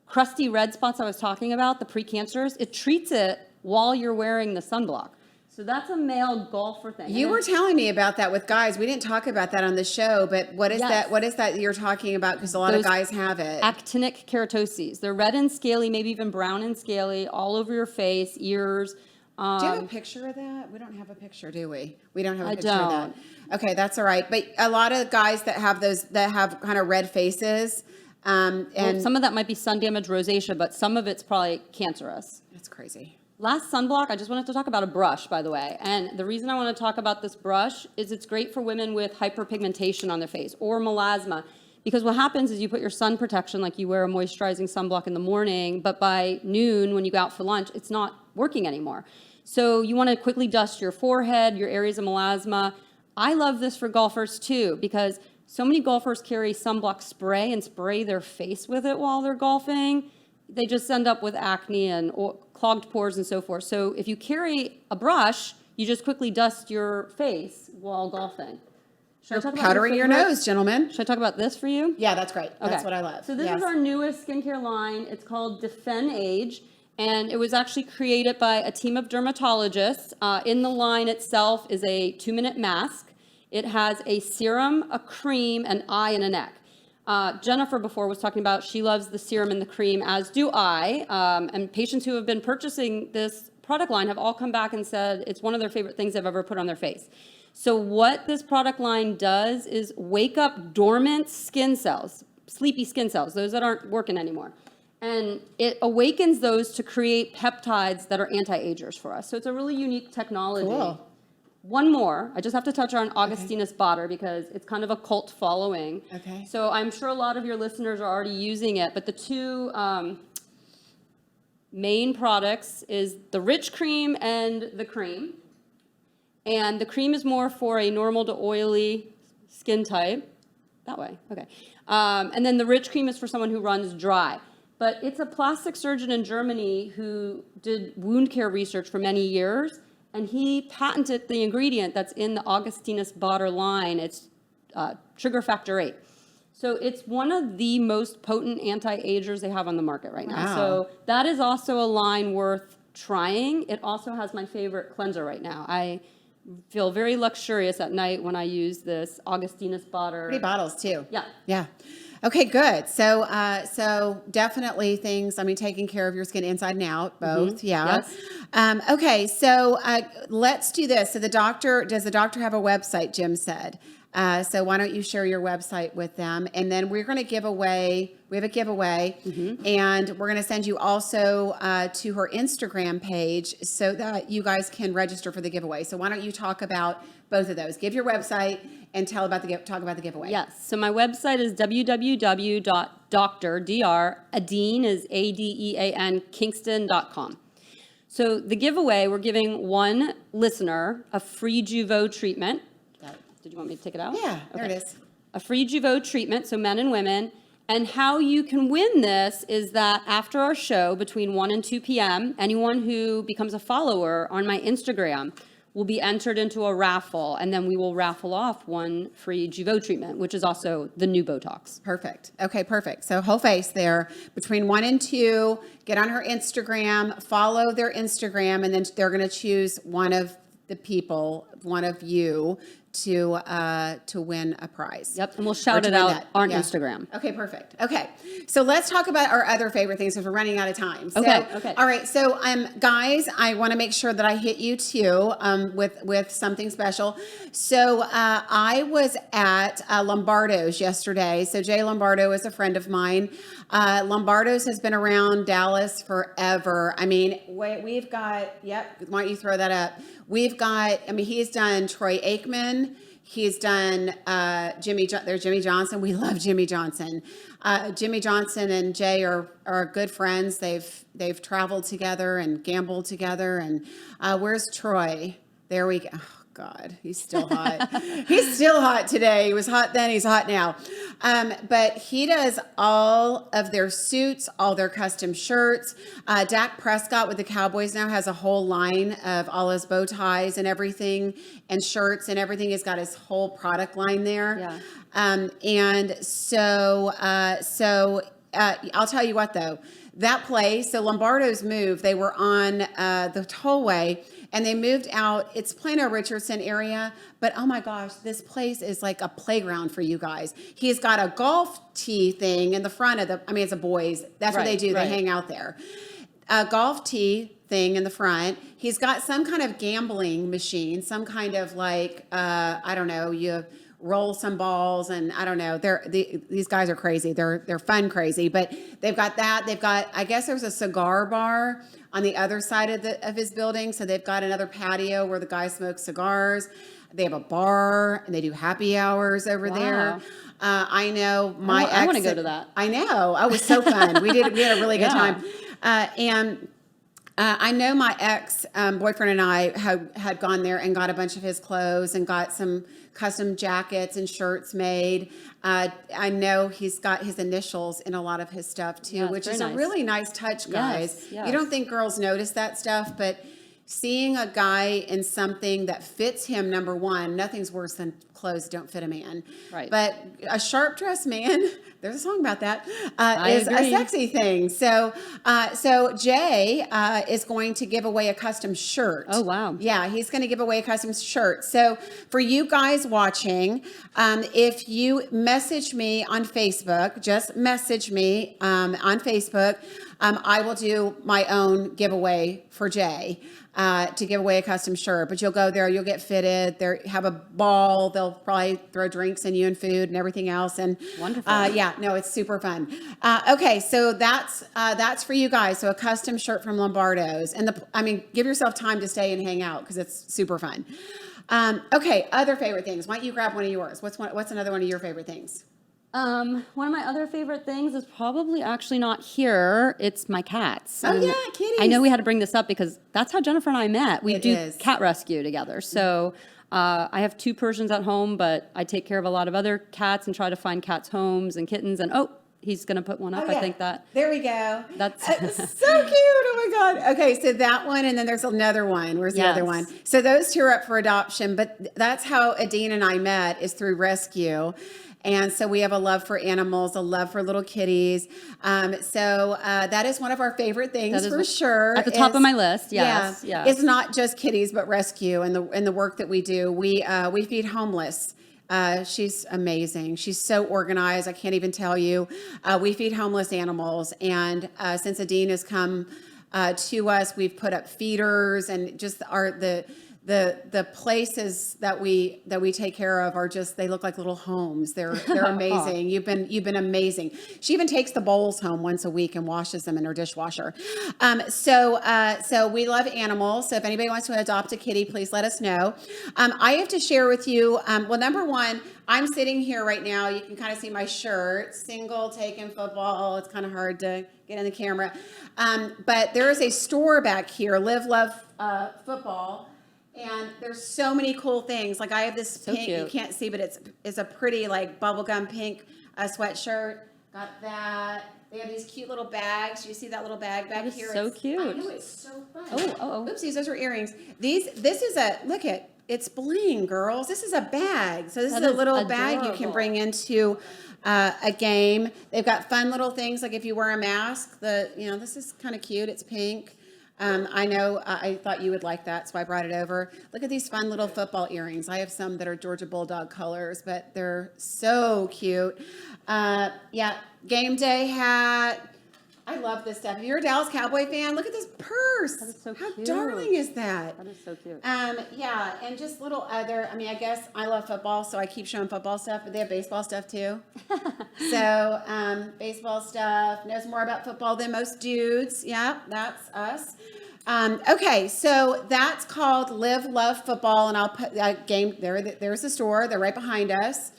crusty red spots I was talking about, the precancers, it treats it while you're wearing the sunblock. So that's a male golfer thing. You were telling me about that with guys. We didn't talk about that on the show, but what is that? What is that you're talking about? Because a lot of guys have it. Actinic keratoses. They're red and scaly, maybe even brown and scaly, all over your face, ears. Do you have a picture of that? We don't have a picture, do we? We don't have a picture of that. Okay, that's all right. But a lot of guys that have those, that have kind of red faces, and some of that might be sun damage rosacea, but some of it's probably cancerous. That's crazy. Last sunblock, I just wanted to talk about a brush, by the way. And the reason I want to talk about this brush is it's great for women with hyperpigmentation on their face or melasma. Because what happens is you put your sun protection, like you wear a moisturizing sunblock in the morning, but by noon when you go out for lunch, it's not working anymore. So you want to quickly dust your forehead, your areas of melasma. I love this for golfers too, because so many golfers carry sunblock spray and spray their face with it while they're golfing. They just end up with acne and clogged pores and so forth. So if you carry a brush, you just quickly dust your face while golfing. You're powdering your nose, gentlemen. Should I talk about this for you? Yeah, that's great. Okay. That's what I love. So this is our newest skincare line. It's called Defend Age, and it was actually created by a team of dermatologists. In the line itself is a 2-minute mask. It has a serum, a cream, an eye, and a neck. Jennifer before was talking about she loves the serum and the cream, as do I. And patients who have been purchasing this product line have all come back and said it's one of their favorite things they've ever put on their face. So what this product line does is wake up dormant skin cells, sleepy skin cells, those that aren't working anymore. And it awakens those to create peptides that are anti-agers for us. So it's a really unique technology. Cool. One more, I just have to touch on Augustinus Bader because it's kind of a cult following. Okay. So I'm sure a lot of your listeners are already using it, but the two main products is the rich cream and the cream. And the cream is more for a normal to oily skin type. That way, okay. And then the rich cream is for someone who runs dry. But it's a plastic surgeon in Germany who did wound care research for many years, and he patented the ingredient that's in the Augustinus Bader line. It's trigger factor 8. So it's one of the most potent anti-agers they have on the market right now. Wow. So that is also a line worth trying. It also has my favorite cleanser right now. I feel very luxurious at night when I use this Augustinus Bader. Pretty bottles too. Yeah. Yeah. Okay, good. So, so definitely things, I mean, taking care of your skin inside and out, both. Yeah. Yes. Okay. So, let's do this. So does the doctor have a website, Jim said? So why don't you share your website with them? And then we're going to give away, we have a giveaway, and we're going to send you also to her Instagram page so that you guys can register for the giveaway. So why don't you talk about both of those? Give your website and talk about the giveaway. Yes. So my website is www.Adene is ADEAN Kingston.com. So the giveaway, we're giving one listener a free Jeuveau treatment. Did you want me to take it out? Yeah, there it is. A free Jeuveau treatment, so men and women. And how you can win this is that after our show, between 1 and 2 p.m., anyone who becomes a follower on my Instagram will be entered into a raffle, and then we will raffle off one free Jeuveau treatment, which is also the new Botox. Perfect. Okay, perfect. So whole face there between 1 and 2. Get on her Instagram, follow their Instagram, and then they're going to choose one of the people, one of you, to win a prize. Yep, and we'll shout it out on Instagram. Okay, perfect. Okay, so let's talk about our other favorite things because we're running out of time. So, Okay. All right, so guys, I want to make sure that I hit you too with something special. So I was at Lombardo's yesterday. So Jay Lombardo is a friend of mine. Lombardo's has been around Dallas forever. I mean, we've got, why don't you throw that up? We've got, I mean, he's done Troy Aikman. He's done there's Jimmy Johnson. We love Jimmy Johnson. Jimmy Johnson and Jay are good friends. They've traveled together and gambled together. And where's Troy? There we go. Oh, God, he's still hot. He's still hot today. He was hot then. He's hot now. But he does all of their suits, all their custom shirts. Dak Prescott with the Cowboys now has a whole line of all his bow ties and everything, and shirts and everything. He's got his whole product line there. Yeah. And so I'll tell you what, though, that place, so Lombardo's moved. They were on the tollway. And they moved out. It's Plano Richardson area, but oh my gosh, this place is like a playground for you guys. He's got a golf tee thing in the front of the, I mean, it's a boys. That's what they do. They hang out there. A golf tee thing in the front. He's got some kind of gambling machine, some kind of like, I don't know, you roll some balls and I don't know. These guys are crazy. They're fun crazy, but they've got that. They've got, I guess there's a cigar bar on the other side of his building. So they've got another patio where the guys smoke cigars. They have a bar and they do happy hours over there. I know my ex. I want to go to that. I know. Oh, it was so fun. We had a really good time. And I know my ex boyfriend and I had gone there and got a bunch of his clothes and got some custom jackets and shirts made. I know he's got his initials in a lot of his stuff too, which is a really nice touch, guys. Yes. You don't think girls notice that stuff, but seeing a guy in something that fits him, number one, nothing's worse than clothes that don't fit a man. Right. But a sharp dressed man, there's a song about that, is agree. a sexy thing. So Jay is going to give away a custom shirt. Oh, wow. Yeah, he's going to give away a custom shirt. So for you guys watching, if you message me on Facebook, just message me on Facebook, I will do my own giveaway for Jay. To give away a custom shirt, but you'll go there, you'll get fitted, have a ball, they'll probably throw drinks and you and food and everything else. And wonderful. Yeah, no, it's super fun. Okay, so that's for you guys. So a custom shirt from Lombardo's, and give yourself time to stay and hang out because it's super fun. Okay, other favorite things. Why don't you grab one of yours? What's another one of your favorite things? One of my other favorite things is probably actually not here. It's my cats. Oh, And yeah, kitties. I know we had to bring this up because that's how Jennifer and I met. We It do is. cat rescue together. So I have 2 Persians at home, but I take care of a lot of other cats and try to find cats' homes and kittens. And he's going to put one up. Oh, yeah. I think that. There we go. That's so cute. Oh my God. Okay, so that one, and then there's another one. Where's the other one? So those 2 are up for adoption, but that's how Adine and I met, is through rescue. And so we have a love for animals, a love for little kitties. So that is one of our favorite things for sure. At the top of my list, yes. Yeah. It's not just kitties, but rescue and the work that we do. We feed homeless. She's amazing. She's so organized. I can't even tell you. We feed homeless animals. And since Adine has come to us, we've put up feeders, and just the places that we take care of are just, they look like little homes. They're amazing. You've been amazing. She even takes the bowls home once a week and washes them in her dishwasher. So we love animals. So if anybody wants to adopt a kitty, please let us know. I have to share with you, well, number one, I'm sitting here right now. You can kind of see my shirt, single taken football. It's kind of hard to get in the camera. But there is a store back here, Live Love Football. And there's so many cool things. Like I have this pink, cute. You can't see, but it's a pretty like bubblegum pink sweatshirt. Got that. They have these cute little bags. You see that little bag back That is here? so cute. I know, it's so fun. Oh. Oopsies, those are earrings. This is it's bling, girls. This is a bag. So this is a little bag you can adorable. bring into a game. They've got fun little things, like if you wear a mask, this is kind of cute. It's pink. I know, I thought you would like that, so I brought it over. Look at these fun little football earrings. I have some that are Georgia Bulldog colors, but they're so cute. Game day hat. I love this stuff. If you're a Dallas Cowboy fan, look at this purse. That is so How cute. darling is that? That is so cute. And just little other, I guess I love football, so I keep showing football stuff, but they have baseball stuff too. So, baseball stuff, knows more about football than most dudes. Yeah, that's us. Okay, so that's called Live Love Football, and I'll put that game there. There's the store. They're right behind us.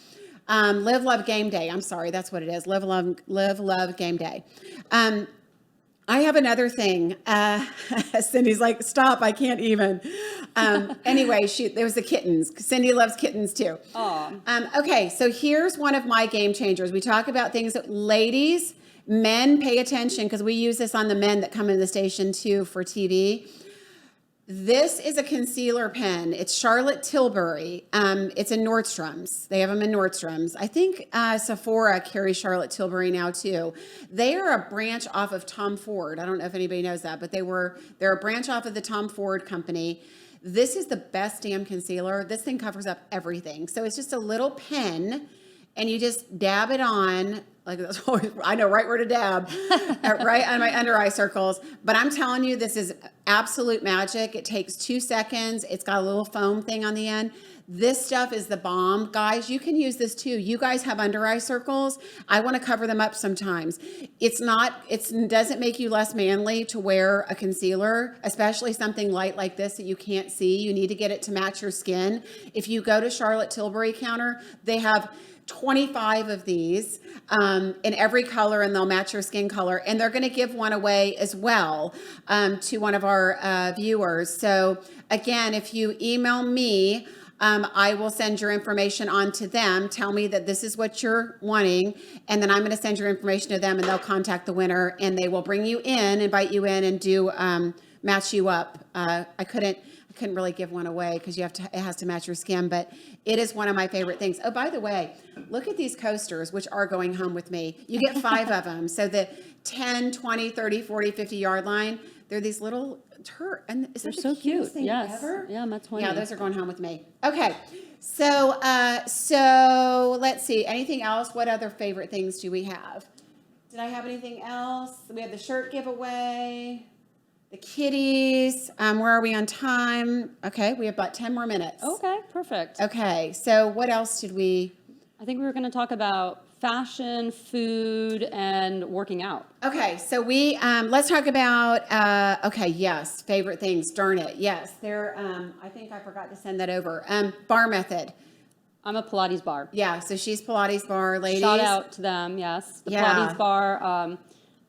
Live Love Game Day. I'm sorry, that's what it is. Live Love Game Day. I have another thing. Cindy's like, stop, I can't even. Anyway, there was the kittens. Cindy loves kittens too. Okay, so here's one of my game changers. We talk about things that ladies, men, pay attention, because we use this on the men that come in the station too for TV. This is a concealer pen. It's Charlotte Tilbury. It's in Nordstrom's. They have them in Nordstrom's. I think Sephora carries Charlotte Tilbury now too. They are a branch off of Tom Ford. I don't know if anybody knows that, but they're a branch off of the Tom Ford company. This is the best damn concealer. This thing covers up everything. So it's just a little pen, and you just dab it on. Like that's always, I know right where to dab, right on my under eye circles. But I'm telling you, this is absolute magic. It takes 2 seconds. It's got a little foam thing on the end. This stuff is the bomb. Guys, you can use this too. You guys have under eye circles. I want to cover them up sometimes. It doesn't make you less manly to wear a concealer, especially something light like this that you can't see. You need to get it to match your skin. If you go to Charlotte Tilbury counter, they have 25 of these in every color, and they'll match your skin color. And they're going to give one away as well to one of our viewers. So again, if you email me, I will send your information on to them. Tell me that this is what you're wanting, and then I'm going to send your information to them, and they'll contact the winner, and they will bring you in, invite you in, and do match you up. I couldn't really give one away because it has to match your skin, but it is one of my favorite things. Oh, by the way, look at these coasters, which are going home with me. You get 5 of them. So the 10, 20, 30, 40, 50 yard line, they're these little and is They're that so the cutest cute. thing Yes. ever? Yeah, that's 20. Yeah, those are going home with me. Okay. So let's see. Anything else? What other favorite things do we have? Did I have anything else? We have the shirt giveaway. The kitties, where are we on time? Okay, we have about 10 more minutes. Okay, perfect. Okay, so what else did we? I think we were going to talk about fashion, food, and working out. Okay, so let's talk about, yes, favorite things, darn it. Yes, I think I forgot to send that over. Bar method. I'm a Pilates bar. Yeah, so she's Pilates bar, ladies. Shout out to them, yes. The Pilates bar.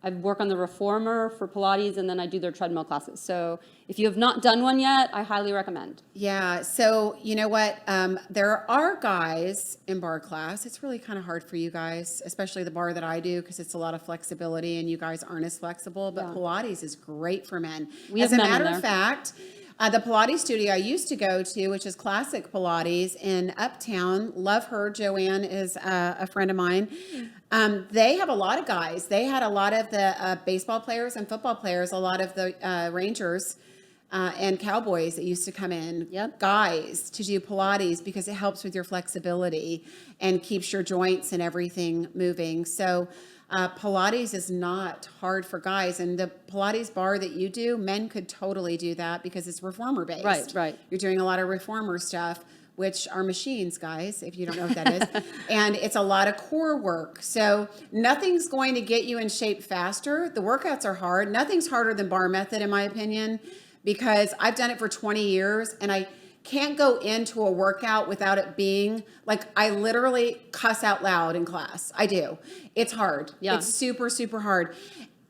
I work on the reformer for Pilates, and then I do their treadmill classes. So if you have not done one yet, I highly recommend. Yeah. So you know what? There are guys in bar class. It's really kind of hard for you guys, especially the bar that I do, because it's a lot of flexibility, and you guys aren't as flexible. But Pilates is great for men. As a matter of fact, the Pilates studio I used to go to, which is Classic Pilates in Uptown, love her. Joanne is a friend of mine. They have a lot of guys. They had a lot of the baseball players and football players, a lot of the Rangers and Cowboys that used to come in, guys, to do Pilates because it helps with your flexibility and keeps your joints and everything moving. So Pilates is not hard for guys. And the Pilates bar that you do, men could totally do that because it's reformer based. Right. You're doing a lot of reformer stuff, which are machines, guys, if you don't know what that is. And it's a lot of core work. So nothing's going to get you in shape faster. The workouts are hard. Nothing's harder than bar method, in my opinion, because I've done it for 20 years and I can't go into a workout without it being like, I literally cuss out loud in class. I do. It's hard. Yeah. It's super, super hard.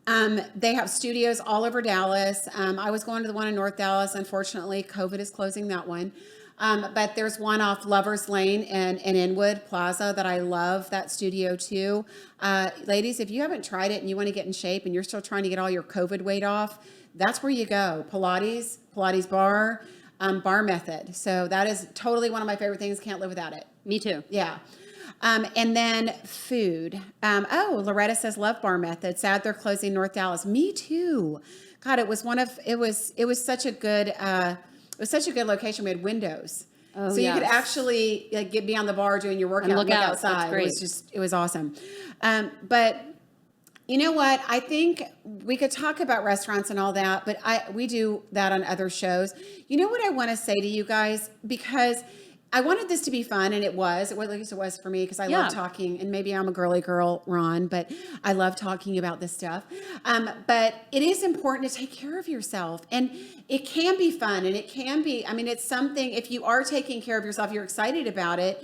They have studios all over Dallas. I was going to the one in North Dallas. Unfortunately, COVID is closing that one. But there's one off Lovers Lane and Inwood Plaza that I love, that studio too. Ladies, if you haven't tried it and you want to get in shape and you're still trying to get all your COVID weight off, that's where you go. Pilates bar, bar method. So that is totally one of my favorite things. Can't live without it. Me too. Yeah. And then food. Loretta says love bar method. Sad they're closing North Dallas. Me too. God, it was such a good, it was such a good location. We had windows. So you could actually be on the bar doing your workout and look outside. It was awesome. But you know what? I think we could talk about restaurants and all that, but we do that on other shows. You know what I want to say to you guys? Because I wanted this to be fun, and it was. At least it was for me, because I Yeah. love talking, and maybe I'm a girly girl, Ron, but I love talking about this stuff. But it is important to take care of yourself, and it can be fun, and it can be, I mean, it's something, if you are taking care of yourself, you're excited about it,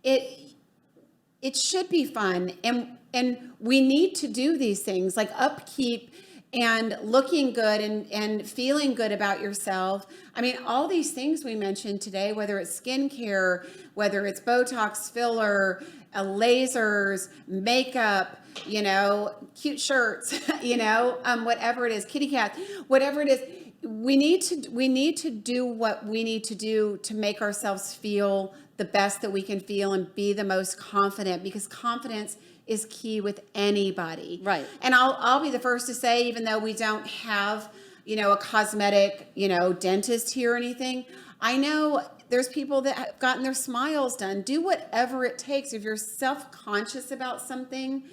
it should be fun, and we need to do these things, like upkeep and looking good and feeling good about yourself. I mean, all these things we mentioned today, whether it's skincare, whether it's Botox, filler, lasers, makeup, cute shirts, whatever it is, kitty cat, whatever it is, we need to do what we need to do to make ourselves feel the best that we can feel and be the most confident, because confidence is key with anybody. Right. And I'll be the first to say, even though we don't have, a cosmetic, dentist here or anything, I know there's people that have gotten their smiles done. Do whatever it takes. If you're self-conscious about something,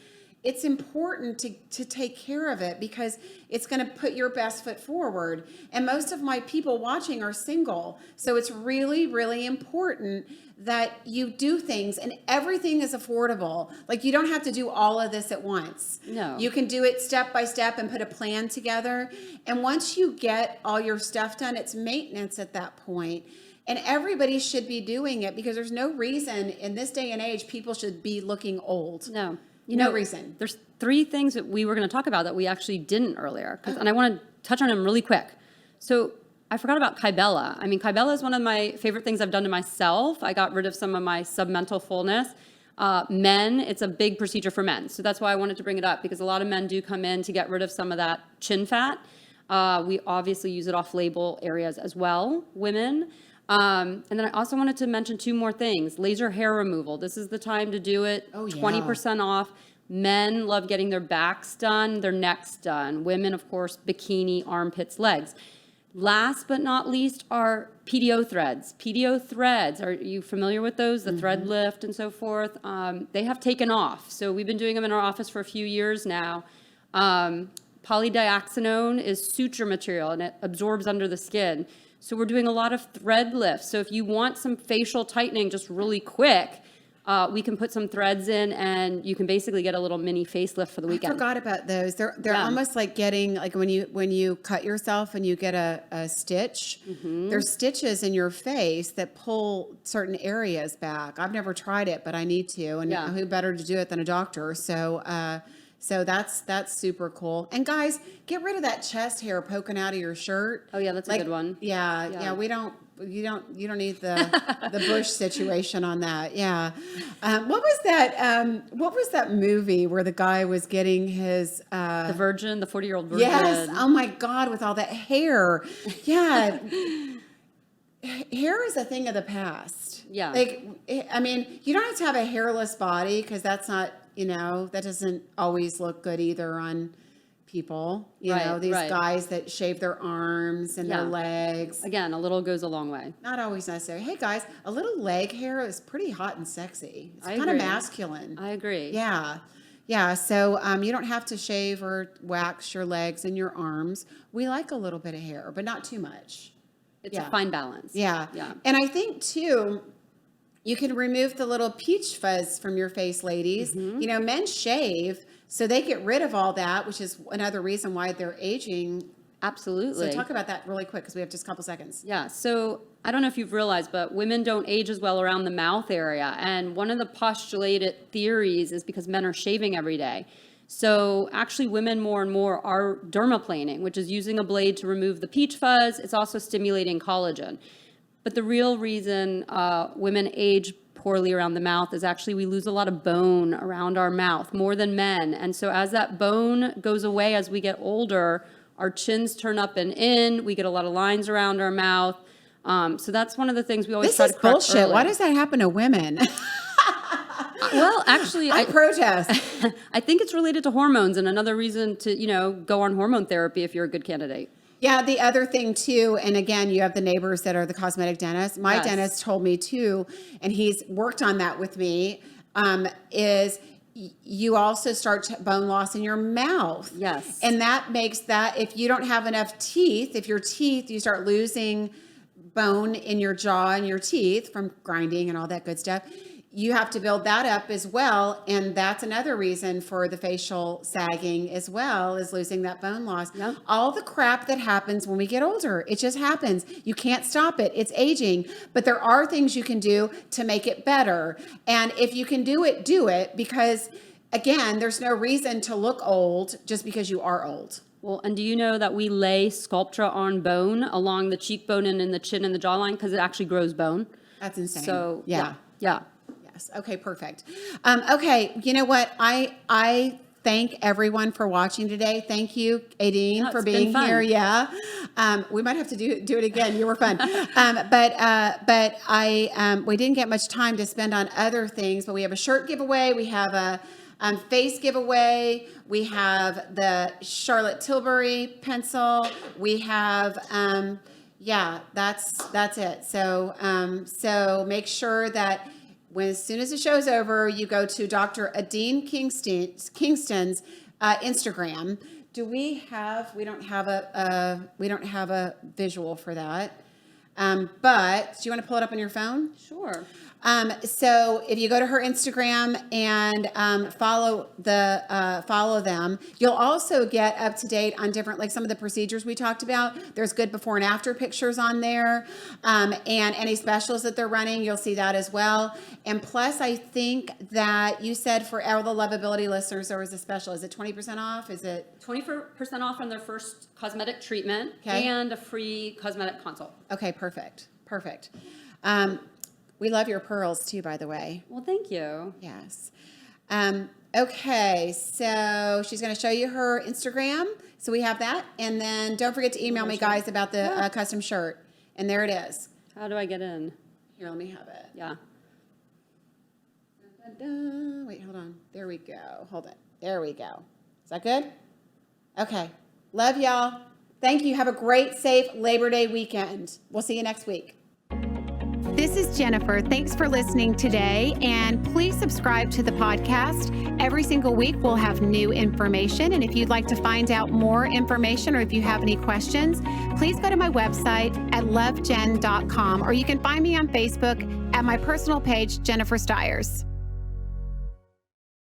it's important to take care of it, because it's going to put your best foot forward. And most of my people watching are single. So it's really, really important that you do things, and everything is affordable. Like, you don't have to do all of this at once. No. You can do it step by step and put a plan together. And once you get all your stuff done, it's maintenance at that point. And everybody should be doing it, because there's no reason in this day and age people should be looking old. No. No reason. There's 3 things that we were going to talk about that we actually didn't earlier, and I want to touch on them really quick. So I forgot about Kybella. I mean, Kybella is one of my favorite things I've done to myself. I got rid of some of my submental fullness. Men, it's a big procedure for men. So that's why I wanted to bring it up, because a lot of men do come in to get rid of some of that chin fat. We obviously use it off-label areas as well, women. And then I also wanted to mention 2 more things. Laser hair removal. This is the time to do it. Oh, yeah. 20% off. Men love getting their backs done, their necks done. Women, of course, bikini, armpits, legs. Last but not least are PDO threads. PDO threads, are you familiar with those? The thread lift and so forth. They have taken off. So we've been doing them in our office for a few years now. Polydioxanone is suture material, and it absorbs under the skin. So we're doing a lot of thread lifts. So if you want some facial tightening just really quick, we can put some threads in, and you can basically get a little mini facelift for the weekend. I forgot about those. They're almost like getting, like when you cut yourself and you get a stitch. There's stitches in your face that pull certain areas back. I've never tried it, but I need to. And who better to do it than a doctor? So that's super cool. And guys, get rid of that chest hair poking out of your shirt. Oh yeah, that's a good one. Yeah. You don't need the Bush situation on that. Yeah. What was that movie where the guy was getting his The 40-year-old virgin. Yes. Oh my God, with all that hair. Yeah. Hair is a thing of the past. Yeah. Like, I mean, you don't have to have a hairless body, because that's not, that doesn't always look good either on people. These guys that shave their arms and their legs. Again, a little goes a long way. Not always necessary. Hey guys, a little leg hair is pretty hot and sexy. It's kind of masculine. I agree. Yeah. Yeah. So you don't have to shave or wax your legs and your arms. We like a little bit of hair, but not too much. It's a fine balance. Yeah. And I think too, you can remove the little peach fuzz from your face, ladies. Men shave, so they get rid of all that, which is another reason why they're aging. Absolutely. So talk about that really quick, because we have just a couple seconds. Yeah. So I don't know if you've realized, but women don't age as well around the mouth area. And one of the postulated theories is because men are shaving every day. So actually women more and more are dermaplaning, which is using a blade to remove the peach fuzz. It's also stimulating collagen. But the real reason women age poorly around the mouth is actually we lose a lot of bone around our mouth, more than men. And so as that bone goes away as we get older, our chins turn up and in, we get a lot of lines around our mouth. So that's one of the things we always try to correct bullshit. early. Why does that happen to women? Well, actually, I protest. I think it's related to hormones, and another reason to, go on hormone therapy if you're a good candidate. Yeah, the other thing too, and again, you have the neighbors that are the cosmetic dentists. My dentist told me too, and he's worked on that with me, is you also start bone loss in your mouth. Yes. And that makes that, if you don't have enough teeth, if your teeth, you start losing bone in your jaw and your teeth from grinding and all that good stuff. You have to build that up as well. And that's another reason for the facial sagging as well, is losing that bone loss. Yep. All the crap that happens when we get older, it just happens. You can't stop it. It's aging. But there are things you can do to make it better. And if you can do it, because again, there's no reason to look old just because you are old. Well, and do you know that we lay Sculptra on bone along the cheekbone and in the chin and the jawline because it actually grows bone? That's insane. So, yeah. Yeah. Yes. Okay, perfect. Okay, you know what? I thank everyone for watching today. Thank you, Aideen, Yeah, for it's been being fun. here. Yeah. We might have to do it again. You were fun. But we didn't get much time to spend on other things, but we have a shirt giveaway. We have a face giveaway. We have the Charlotte Tilbury pencil. We have, that's it. So make sure that as soon as the show's over, you go to Dr. Aideen Kingston's Instagram. We don't have a visual for that. But do you want to pull it up on your phone? Sure. So if you go to her Instagram and follow them, you'll also get up to date on different, like some of the procedures we talked about. There's good before and after pictures on there, and any specials that they're running, you'll see that as well. And plus, I think that you said for all the Lovability listeners, there was a special. Is it 20% off? Is it 20% off on their first cosmetic treatment, Okay. and a free cosmetic consult. okay? Perfect. We love your pearls too, by the way. Well, thank you. Yes. Okay, so she's going to show you her Instagram. So we have that. And then don't forget to email me, guys, about the custom shirt. And there it is. How do I get in? Here, let me have it. Yeah. Wait, hold on. There we go. Hold it. There we go. Is that good? Okay. Love y'all. Thank you. Have a great, safe Labor Day weekend. We'll see you next week. This is Jennifer. Thanks for listening today, and please subscribe to the podcast. Every single week we'll have new information, and if you'd like to find out more information or if you have any questions, please go to my website at lovejen.com, or you can find me on Facebook at my personal page, Jennifer Stiers.